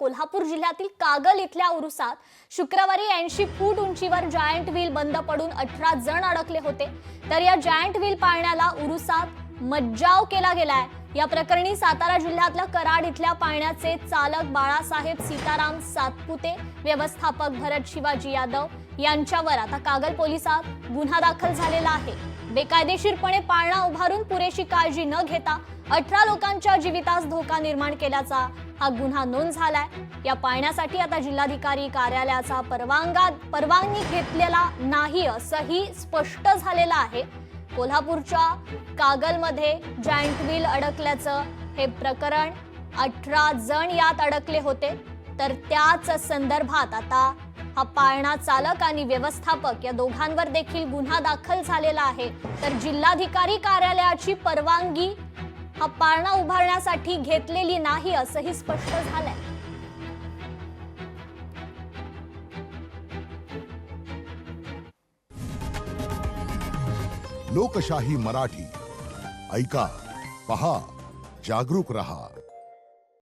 कोल्हापूर जिल्ह्यातील कागल इथल्या उरुसात शुक्रवारी 80 फूट उंचीवर जायंट व्हील बंद पडून 18 जण अडकले होते। तर या जायंट व्हील पाळण्याला उरुसात मज्जाव केला गेलाय। या प्रकरणी सातारा जिल्ह्यातल्या कराड इथल्या पाळण्याचे चालक बाळासाहेब सीताराम सातपुते, व्यवस्थापक भरत शिवाजी यादव यांच्यावर आता कागल पोलिसात गुन्हा दाखल झालेला आहे। बेकायदेशीरपणे पाळणा उभारून पुरेशी काळजी न घेता 18 लोकांच्या जीवितास धोका निर्माण केल्याचा हा गुन्हा नोंद झालाय। या पाळण्यासाठी आता जिल्हाधिकारी कार्यालयाचा परवानगी घेतलेला नाही असंही स्पष्ट झालेलं आहे। कोल्हापूरच्या कागलमध्ये जायंट व्हील अडकल्याचं हे प्रकरण 18 जण यात अडकले होते। तर त्याच संदर्भात आता हा पाळणा चालक आणि व्यवस्थापक या दोघांवर देखील गुन्हा दाखल झालेला आहे। तर जिल्हाधिकारी कार्यालयाची परवानगी हा पाळणा उभारण्यासाठी घेतलेली नाही असंही स्पष्ट झालंय। लोकशाही मराठी ऐका, पहा, जागरूक रहा।